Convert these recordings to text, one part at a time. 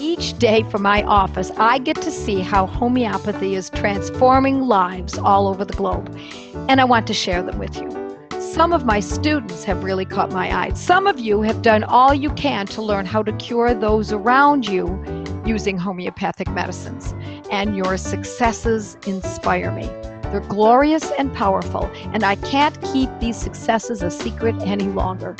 Each day from my office, I get to see how homeopathy is transforming lives all over the globe, and I want to share them with you. Some of my students have really caught my eye. Some of you have done all you can to learn how to cure those around you using homeopathic medicines, and your successes inspire me. They're glorious and powerful, and I can't keep these successes a secret any longer.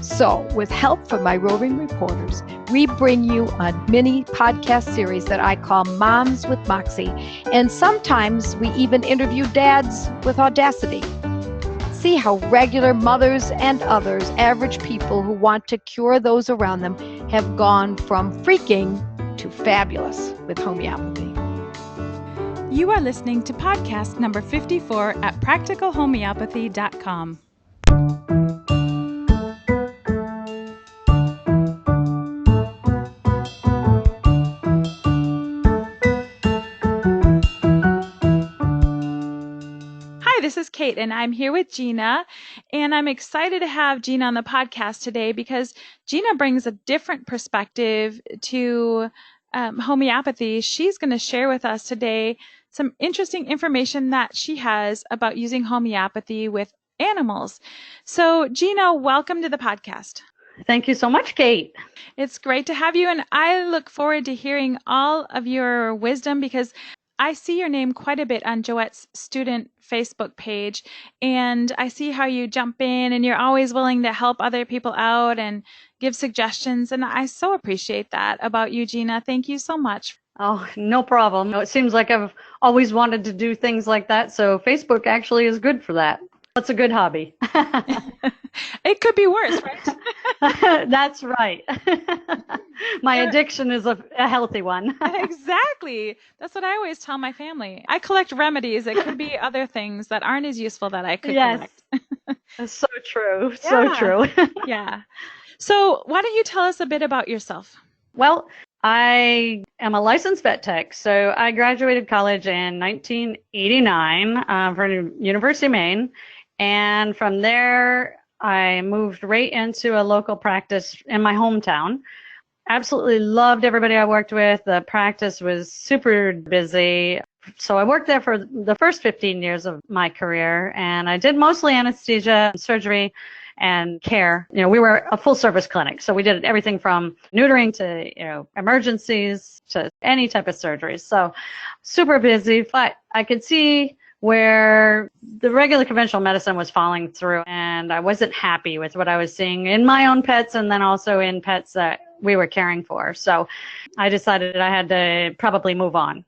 So, with help from my roving reporters, we bring you a mini podcast series that I call Moms with Moxie, and sometimes we even interview dads with Audacity. See how regular mothers and others, average people who want to cure those around them, have gone from freaking to fabulous with homeopathy. You are listening to podcast number 54 at practicalhomeopathy.com. This is Kate, and I'm here with Gina, and I'm excited to have Gina on the podcast today because Gina brings a different perspective to homeopathy. She's going to share with us today some interesting information that she has about using homeopathy with animals. So, Gina, welcome to the podcast. Thank you so much, Kate. It's great to have you, and I look forward to hearing all of your wisdom because I see your name quite a bit on Joette's student Facebook page, and I see how you jump in and you're always willing to help other people out and give suggestions, and I so appreciate that about you, Gina. Thank you so much. Oh, no problem. It seems like I've always wanted to do things like that, so Facebook actually is good for that. That's a good hobby. It could be worse, right? That's right. My addiction is a healthy one. Exactly. That's what I always tell my family. I collect remedies. It could be other things that aren't as useful that I could collect. That's so true. So true. Yeah. So why don't you tell us a bit about yourself? Well, I am a licensed vet tech. So I graduated college in 1989 from University of Maine. And from there, I moved right into a local practice in my hometown. Absolutely loved everybody I worked with. The practice was super busy. So I worked there for the first 15 years of my career, and I did mostly anesthesia, surgery, and care. You know, we were a full service clinic. So we did everything from neutering to, emergencies to any type of surgery. So super busy, but I could see where the regular conventional medicine was falling through, and I wasn't happy with what I was seeing in my own pets and then also in pets that we were caring for. So I decided I had to probably move on.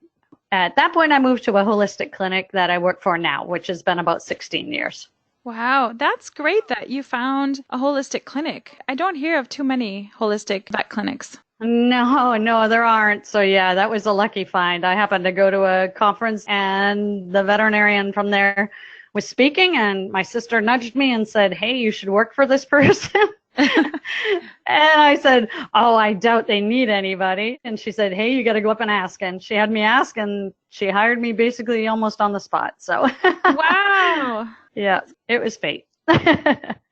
At that point, I moved to a holistic clinic that I work for now, which has been about 16 years. Wow, that's great that you found a holistic clinic. I don't hear of too many holistic vet clinics. No, there aren't. So yeah, that was a lucky find. I happened to go to a conference and the veterinarian from there was speaking, and my sister nudged me and said, "Hey, you should work for this person." And I said, "Oh, I doubt they need anybody." And she said, "Hey, you got to go up and ask." And she had me ask, and she hired me basically almost on the spot. So wow. Yeah, it was fate.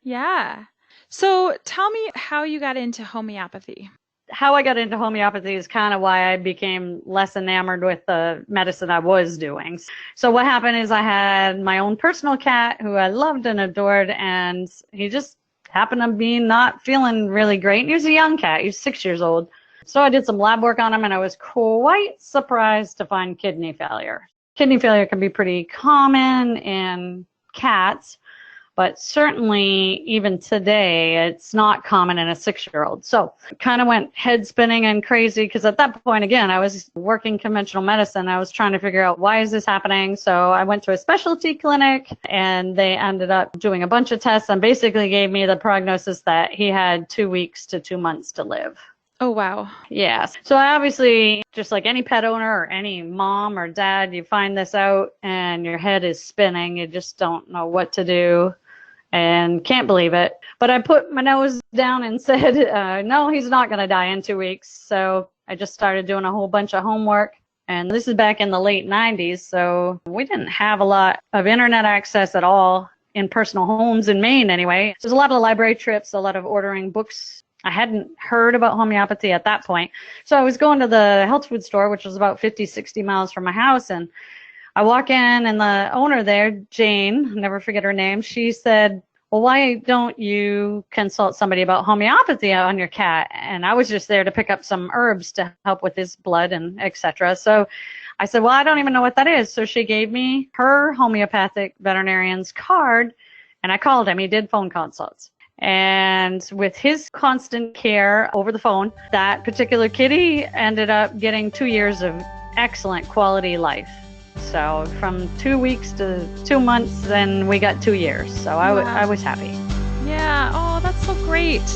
Yeah. So tell me how you got into homeopathy. How I got into homeopathy is kind of why I became less enamored with the medicine I was doing. So what happened is I had my own personal cat who I loved and adored, and he just happened to be not feeling really great. And he was a young cat. He was 6 years old. So I did some lab work on him, and I was quite surprised to find kidney failure. Kidney failure can be pretty common in cats, but certainly even today, it's not common in a 6-year-old. So kind of went head spinning and crazy because at that point, again, I was working conventional medicine. I was trying to figure out why is this happening. So I went to a specialty clinic, and they ended up doing a bunch of tests and basically gave me the prognosis that he had 2 weeks to 2 months to live. Oh, wow. Yes. So I obviously, just like any pet owner or any mom or dad, you find this out and your head is spinning. You just don't know what to do and can't believe it. But I put my nose down and said, no, he's not going to die in 2 weeks. So I just started doing a whole bunch of homework. And this is back in the late 90s. So we didn't have a lot of internet access at all in personal homes in Maine anyway. There's a lot of library trips, a lot of ordering books I hadn't heard about homeopathy at that point. So I was going to the health food store, which was about 50, 60 miles from my house. And I walk in, and the owner there, Jane, I'll never forget her name, she said, well, why don't you consult somebody about homeopathy on your cat? And I was just there to pick up some herbs to help with his blood and etc. So I said, well, I don't even know what that is. So she gave me her homeopathic veterinarian's card, and I called him. He did phone consults. And with his constant care over the phone, that particular kitty ended up getting 2 years of excellent quality life. So from 2 weeks to 2 months, then we got 2 years. So I was happy. Yeah. Oh, that's so great.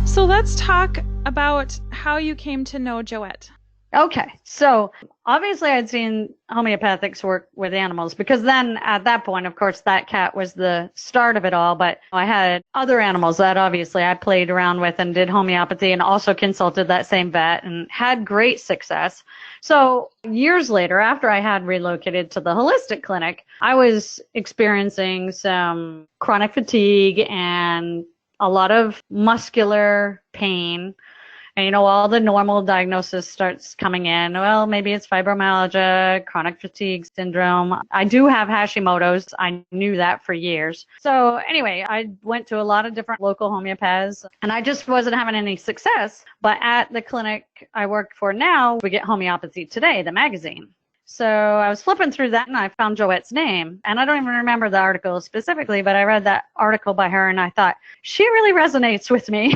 So let's talk about how you came to know Joette. Okay, so obviously I'd seen homeopathics work with animals, because then at that point, of course, that cat was the start of it all. But I had other animals that obviously I played around with and did homeopathy, and also consulted that same vet and had great success. So years later, after I had relocated to the holistic clinic, I was experiencing some chronic fatigue and a lot of muscular pain. And, you know, all the normal diagnosis starts coming in. Well, maybe it's fibromyalgia, chronic fatigue syndrome. I do have Hashimoto's. I knew that for years. So anyway, I went to a lot of different local homeopaths, and I just wasn't having any success. But at the clinic I work for now, we get Homeopathy Today, the magazine. So I was flipping through that, and I found Joette's name. And I don't even remember the article specifically, but I read that article by her, and I thought, she really resonates with me.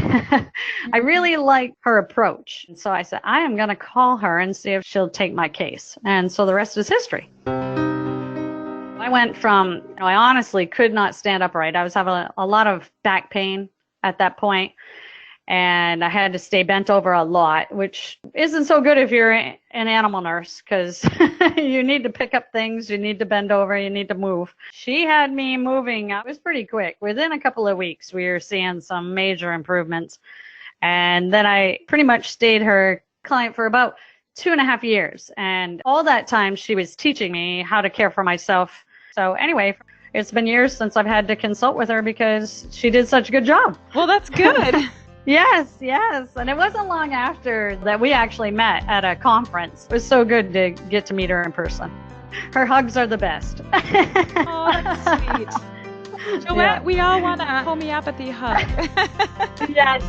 I really like her approach. And so I said, I am going to call her and see if she'll take my case. And so the rest is history. I went from, you know, I honestly could not stand upright. I was having a lot of back pain at that point. And I had to stay bent over a lot, which isn't so good if you're an animal nurse, because you need to pick up things, you need to bend over, you need to move. She had me moving. I was pretty quick. Within a couple of weeks, we were seeing some major improvements. And then I pretty much stayed her client for about 2.5 years. And all that time, she was teaching me how to care for myself. So anyway, it's been years since I've had to consult with her because she did such a good job. Well, that's good. Yes. And it wasn't long after that we actually met at a conference. It was so good to get to meet her in person. Her hugs are the best. Oh, that's sweet. Joette, yeah. We all want a homeopathy hug. Yes.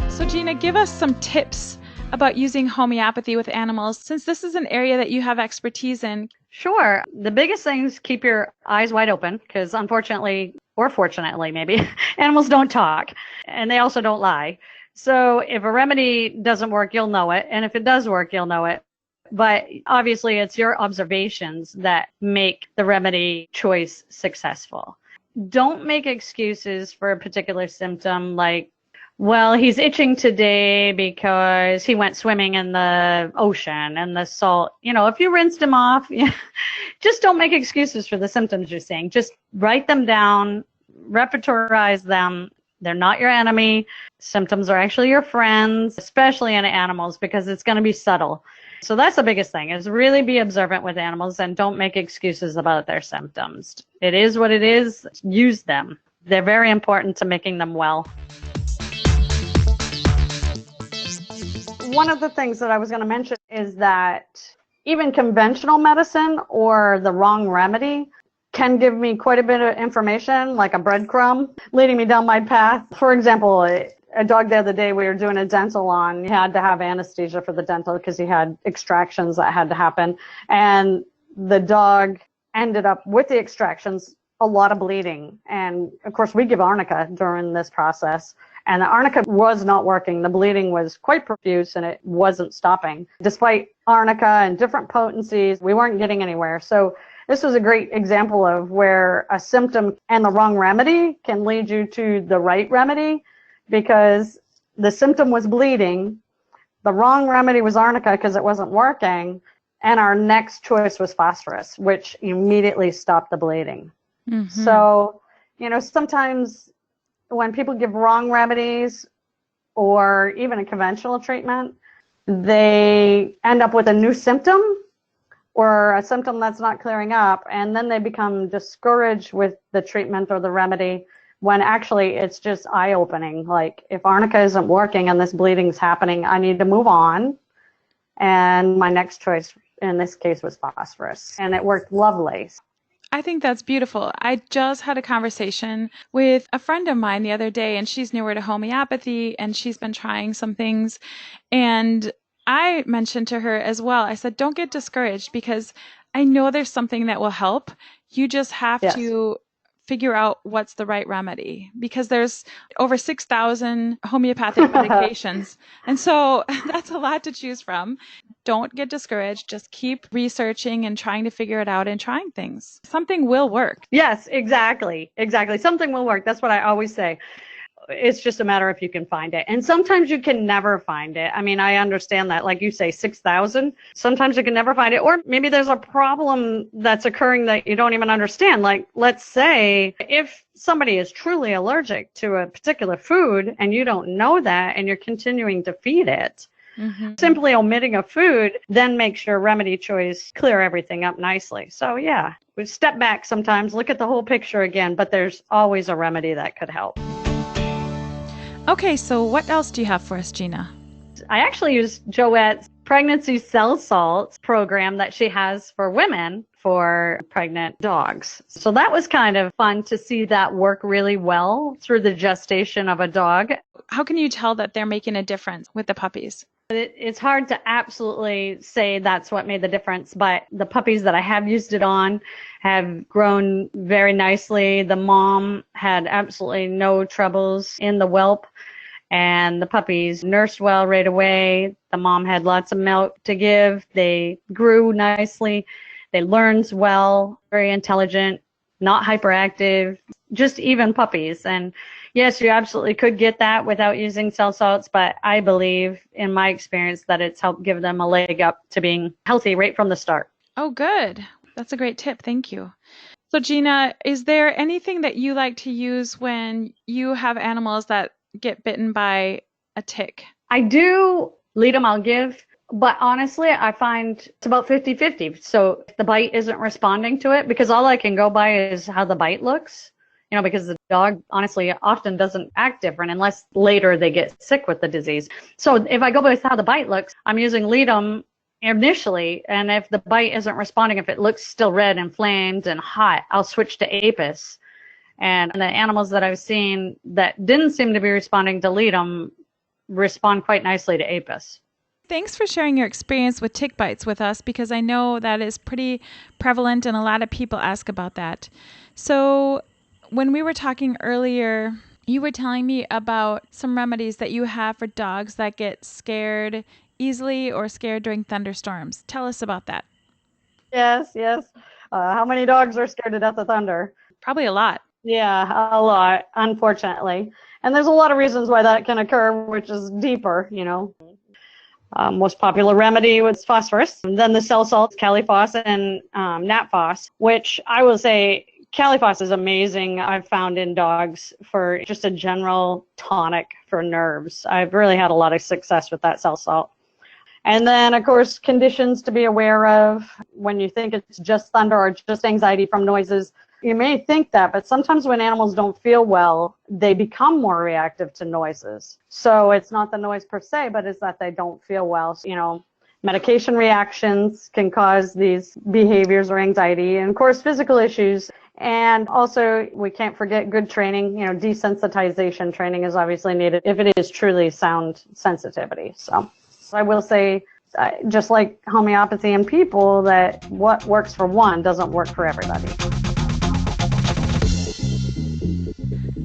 So Gina, give us some tips about using homeopathy with animals, since this is an area that you have expertise in. Sure. The biggest thing is keep your eyes wide open, because unfortunately, or fortunately maybe, animals don't talk, and they also don't lie. So if a remedy doesn't work, you'll know it. And if it does work, you'll know it. But obviously, it's your observations that make the remedy choice successful. Don't make excuses for a particular symptom, like, well, he's itching today because he went swimming in the ocean and the salt. You know, if you rinsed him off, just don't make excuses for the symptoms you're seeing. Just write them down, repertorize them. They're not your enemy. Symptoms are actually your friends, especially in animals, because it's going to be subtle. So that's the biggest thing, is really be observant with animals and don't make excuses about their symptoms. It is what it is. Use them. They're very important to making them well. One of the things that I was going to mention is that even conventional medicine or the wrong remedy can give me quite a bit of information, like a breadcrumb, leading me down my path. For example, a dog the other day we were doing a dental on, he had to have anesthesia for the dental because he had extractions that had to happen. And the dog ended up with the extractions, a lot of bleeding. And of course, we give arnica during this process. And the arnica was not working. The bleeding was quite profuse and it wasn't stopping. Despite arnica and different potencies, we weren't getting anywhere. So this was a great example of where a symptom and the wrong remedy can lead you to the right remedy, because the symptom was bleeding, the wrong remedy was arnica because it wasn't working, and our next choice was phosphorus, which immediately stopped the bleeding. Mm-hmm. So, you know, sometimes when people give wrong remedies or even a conventional treatment, they end up with a new symptom or a symptom that's not clearing up, and then they become discouraged with the treatment or the remedy when actually it's just eye-opening. Like, if arnica isn't working and this bleeding's happening, I need to move on. And my next choice in this case was phosphorus, and it worked lovely. I think that's beautiful. I just had a conversation with a friend of mine the other day, and she's newer to homeopathy, and she's been trying some things. And I mentioned to her as well, I said, don't get discouraged, because I know there's something that will help. You just have to figure out what's the right remedy, because there's over 6,000 homeopathic medications. And so that's a lot to choose from. Don't get discouraged. Just keep researching and trying to figure it out and trying things. Something will work. Yes, exactly. Exactly. Something will work. That's what I always say. It's just a matter if you can find it. And sometimes you can never find it. I mean, I understand that. Like you say, 6,000. Sometimes you can never find it. Or maybe there's a problem that's occurring that you don't even understand. Like, let's say if somebody is truly allergic to a particular food and you don't know that and you're continuing to feed it, simply omitting a food then makes your remedy choice clear everything up nicely. So yeah, we step back sometimes, look at the whole picture again, but there's always a remedy that could help. Okay, so what else do you have for us, Gina? I actually used Joette's pregnancy cell salts program that she has for women for pregnant dogs. So that was kind of fun to see that work really well through the gestation of a dog. How can you tell that they're making a difference with the puppies? It's hard to absolutely say that's what made the difference, but the puppies that I have used it on have grown very nicely. The mom had absolutely no troubles in the whelp, and the puppies nursed well right away. The mom had lots of milk to give. They grew nicely. They learned well, very intelligent, not hyperactive, just even puppies. And yes, you absolutely could get that without using cell salts, but I believe in my experience that it's helped give them a leg up to being healthy right from the start. Oh, good. That's a great tip. Thank you. So Gina, is there anything that you like to use when you have animals that get bitten by a tick? I do lead them, I'll give. But honestly, I find it's about 50-50. So if the bite isn't responding to it, because all I can go by is how the bite looks, because the dog honestly often doesn't act different unless later they get sick with the disease. So if I go by how the bite looks, I'm using Leadum initially. And if the bite isn't responding, if it looks still red, inflamed, and hot, I'll switch to Apis. And the animals that I've seen that didn't seem to be responding to Leadum respond quite nicely to Apis. Thanks for sharing your experience with tick bites with us, because I know that is pretty prevalent and a lot of people ask about that. So when we were talking earlier, you were telling me about some remedies that you have for dogs that get scared easily or scared during thunderstorms. Tell us about that. Yes. How many dogs are scared to death of thunder? Probably a lot. Yeah, a lot, unfortunately. And there's a lot of reasons why that can occur, which is deeper, Most popular remedy was phosphorus, and then the cell salts, Caliphos and Natphos, which I will say Caliphos is amazing. I've found in dogs for just a general tonic for nerves. I've really had a lot of success with that cell salt. And then, of course, conditions to be aware of when you think it's just thunder or just anxiety from noises. You may think that, but sometimes when animals don't feel well, they become more reactive to noises. So it's not the noise per se, but it's that they don't feel well. Medication reactions can cause these behaviors or anxiety, and of course, physical issues. And also, we can't forget good training. Desensitization training is obviously needed if it is truly sound sensitivity. So I will say, just like homeopathy and people, that what works for one doesn't work for everybody.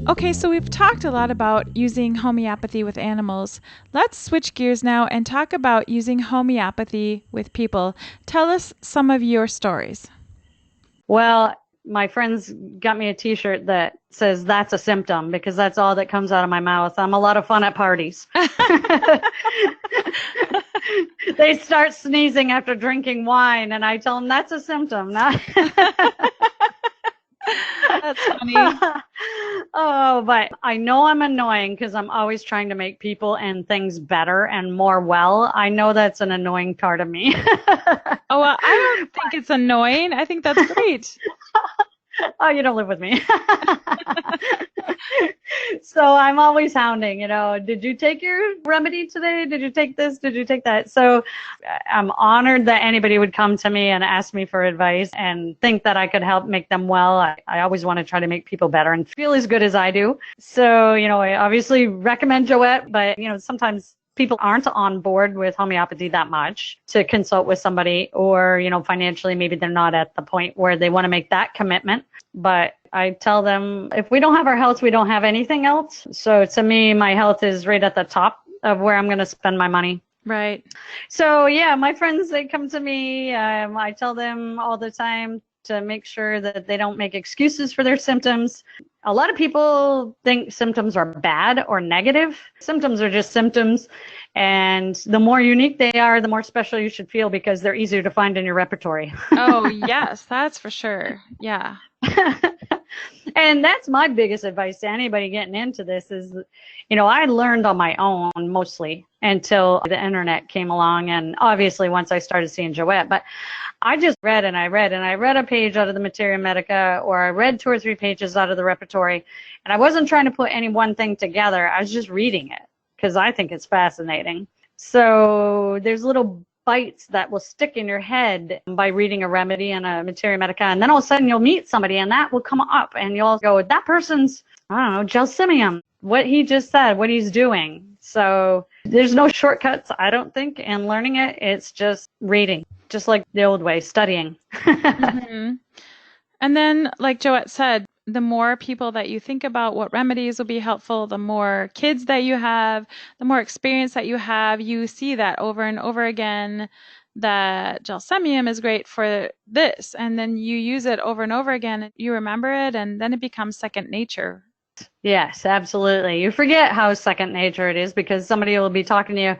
Okay, so we've talked a lot about using homeopathy with animals. Let's switch gears now and talk about using homeopathy with people. Tell us some of your stories. Well, my friends got me a t-shirt that says that's a symptom, because that's all that comes out of my mouth. I'm a lot of fun at parties. They start sneezing after drinking wine, and I tell them that's a symptom. That's funny. Oh, but I know I'm annoying because I'm always trying to make people and things better and more well. I know that's an annoying part of me. Oh, well, I don't think it's annoying. I think that's great. Oh, you don't live with me. So I'm always hounding, did you take your remedy today? Did you take this? Did you take that? So I'm honored that anybody would come to me and ask me for advice and think that I could help make them well. I always want to try to make people better and feel as good as I do. So, I obviously recommend Joette, but, sometimes people aren't on board with homeopathy that much to consult with somebody, or, financially, maybe they're not at the point where they want to make that commitment. But I tell them, if we don't have our health, we don't have anything else. So to me, my health is right at the top of where I'm going to spend my money. Right. So yeah, my friends, they come to me. I tell them all the time to make sure that they don't make excuses for their symptoms. A lot of people think symptoms are bad or negative. Symptoms are just symptoms. And the more unique they are, the more special you should feel, because they're easier to find in your repertory. Oh, yes, that's for sure. Yeah. And that's my biggest advice to anybody getting into this is, I learned on my own mostly until the internet came along. And obviously once I started seeing Joette, but I just read and I read a page out of the Materia Medica, or I read 2 or 3 pages out of the repertory. And I wasn't trying to put any one thing together. I was just reading it because I think it's fascinating. So there's little bites that will stick in your head by reading a remedy and a Materia Medica, and then all of a sudden you'll meet somebody and that will come up and you'll go, that person's, I don't know, Gelsemium, what he just said, what he's doing. So there's no shortcuts, I don't think, in learning it. It's just reading, just like the old way, studying. Mm-hmm. And then, like Joette said, the more people that you think about what remedies will be helpful, the more kids that you have, the more experience that you see that over and over again, that gelsemium is great for this. And then you use it over and over again, you remember it, and then it becomes second nature. Yes, absolutely. You forget how second nature it is because somebody will be talking to you,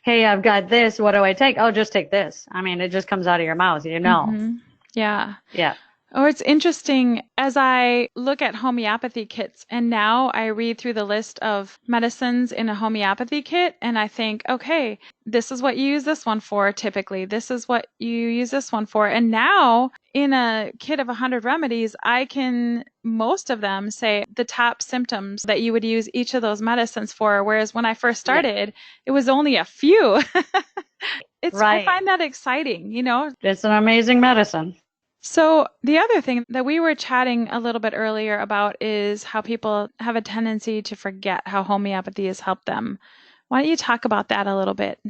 hey, I've got this, what do I take? Oh, just take this. I mean, it just comes out of your mouth, Mm-hmm. Yeah. Yeah. Oh, it's interesting as I look at homeopathy kits, and now I read through the list of medicines in a homeopathy kit, and I think, okay, this is what you use this one for typically. This is what you use this one for. And now in a kit of 100 remedies, I can, most of them, say the top symptoms that you would use each of those medicines for, whereas when I first started, it was only a few. Right. I find that exciting, It's an amazing medicine. So the other thing that we were chatting a little bit earlier about is how people have a tendency to forget how homeopathy has helped them. Why don't you talk about that a little bit?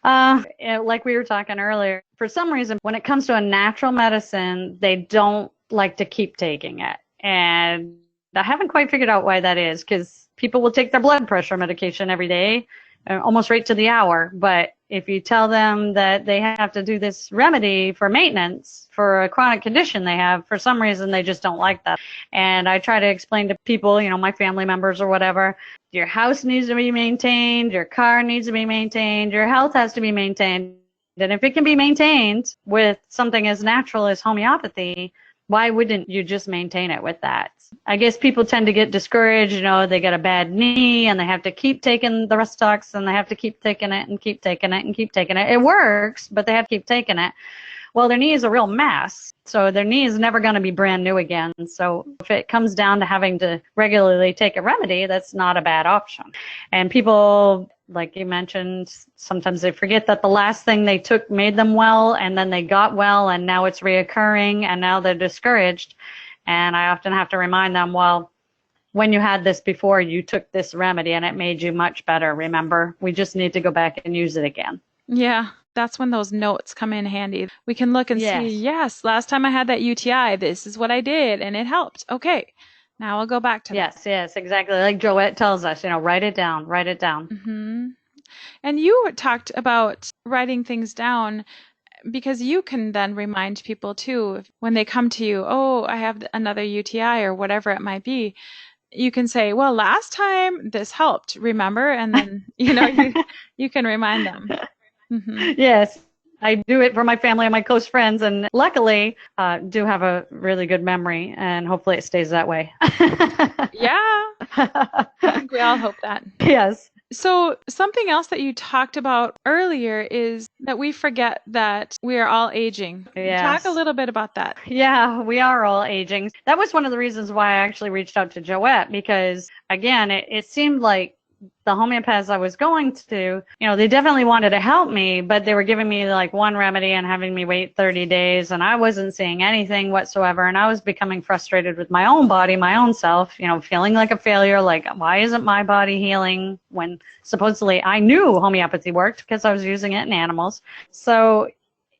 Like we were talking earlier, for some reason, when it comes to a natural medicine, they don't like to keep taking it. And I haven't quite figured out why that is, because people will take their blood pressure medication every day, almost right to the hour. But if you tell them that they have to do this remedy for maintenance for a chronic condition they have, for some reason they just don't like that. And I try to explain to people, my family members or whatever, your house needs to be maintained, your car needs to be maintained, your health has to be maintained. And if it can be maintained with something as natural as homeopathy, why wouldn't you just maintain it with that? I guess people tend to get discouraged, they get a bad knee and they have to keep taking the Restox and they have to keep taking it and keep taking it and keep taking it. It works, but they have to keep taking it. Well, their knee is a real mess, so their knee is never going to be brand new again. So if it comes down to having to regularly take a remedy, that's not a bad option. And people, like you mentioned, sometimes they forget that the last thing they took made them well, and then they got well, and now it's reoccurring, and now they're discouraged. And I often have to remind them, well, when you had this before, you took this remedy and it made you much better. Remember, we just need to go back and use it again. Yeah, that's when those notes come in handy. We can look and see, yes, last time I had that UTI, this is what I did and it helped. Okay, now I'll go back to that. Yes, exactly. Like Joette tells us, write it down. Mm-hmm. And you talked about writing things down, because you can then remind people too, when they come to you, oh, I have another UTI or whatever it might be. You can say, well, last time this helped, remember? And then, you can remind them. Mm-hmm. Yes, I do it for my family and my close friends, and luckily do have a really good memory, and hopefully it stays that way. Yeah, I think we all hope that. Yes. So something else that you talked about earlier is that we forget that we are all aging. Yes. Talk a little bit about that. Yeah, we are all aging. That was one of the reasons why I actually reached out to Joette, because again, it seemed like the homeopaths I was going to, they definitely wanted to help me, but they were giving me like one remedy and having me wait 30 days, and I wasn't seeing anything whatsoever. And I was becoming frustrated with my own body, my own self, feeling like a failure, like, why isn't my body healing when supposedly I knew homeopathy worked because I was using it in animals. So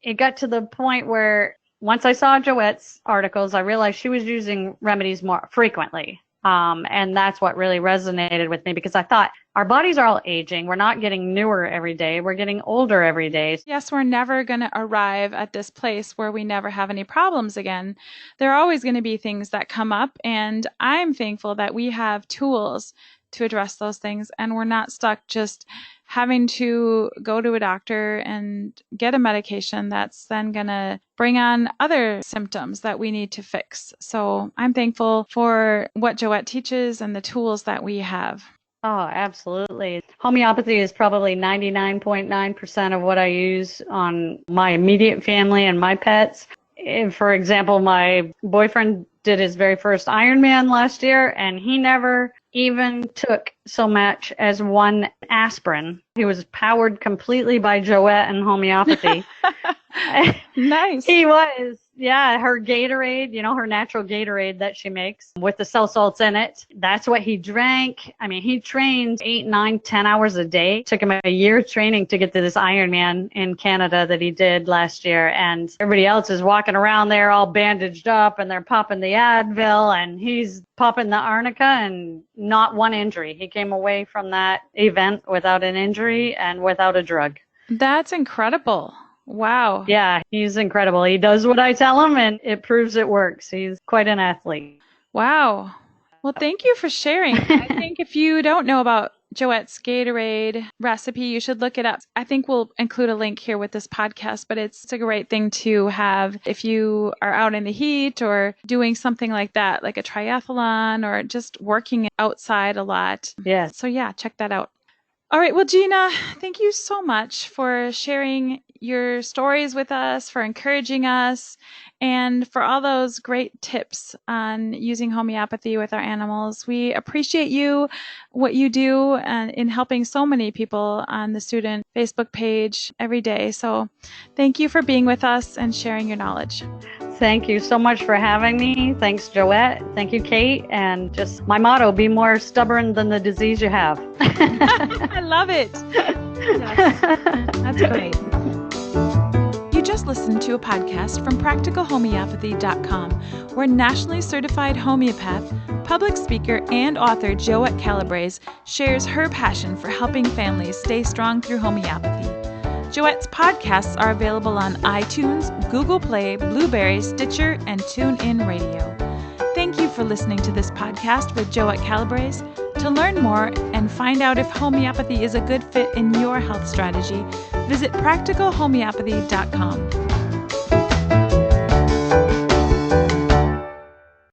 it got to the point where once I saw Joette's articles, I realized she was using remedies more frequently. And that's what really resonated with me, because I thought our bodies are all aging. We're not getting newer every day. We're getting older every day. Yes, we're never going to arrive at this place where we never have any problems again. There are always going to be things that come up, and I'm thankful that we have tools to address those things, and we're not stuck just having to go to a doctor and get a medication that's then going to bring on other symptoms that we need to fix. So I'm thankful for what Joette teaches and the tools that we have. Oh, absolutely. Homeopathy is probably 99.9% of what I use on my immediate family and my pets. For example, my boyfriend did his very first Ironman last year, and he never even took so much as one aspirin. He was powered completely by Joette and homeopathy. Nice. He was. Yeah, her Gatorade, her natural Gatorade that she makes with the cell salts in it. That's what he drank. I mean, he trained 8, 9, 10 hours a day. Took him a year training to get to this Ironman in Canada that he did last year. And everybody else is walking around there all bandaged up, and they're popping the Advil, and he's popping the Arnica, and not one injury. He came away from that event without an injury and without a drug. That's incredible. Wow. Yeah, he's incredible. He does what I tell him, and it proves it works. He's quite an athlete. Wow. Well, thank you for sharing. I think if you don't know about Joette's Gatorade recipe, you should look it up. I think we'll include a link here with this podcast, but it's a great thing to have if you are out in the heat or doing something like that, like a triathlon or just working outside a lot. Yes. So yeah, check that out. All right. Well, Gina, thank you so much for sharing your stories with us, for encouraging us, and for all those great tips on using homeopathy with our animals. We appreciate you, what you do in helping so many people on the student Facebook page every day. So thank you for being with us and sharing your knowledge. Thank you so much for having me. Thanks, Joette. Thank you, Kate. And just my motto, be more stubborn than the disease you have. I love it. Yes, that's great. You just listened to a podcast from practicalhomeopathy.com, where nationally certified homeopath, public speaker, and author Joette Calabrese shares her passion for helping families stay strong through homeopathy. Joette's podcasts are available on iTunes, Google Play, Blueberry, Stitcher, and TuneIn Radio. Thank you for listening to this podcast with Joette Calabrese. To learn more and find out if homeopathy is a good fit in your health strategy, visit practicalhomeopathy.com.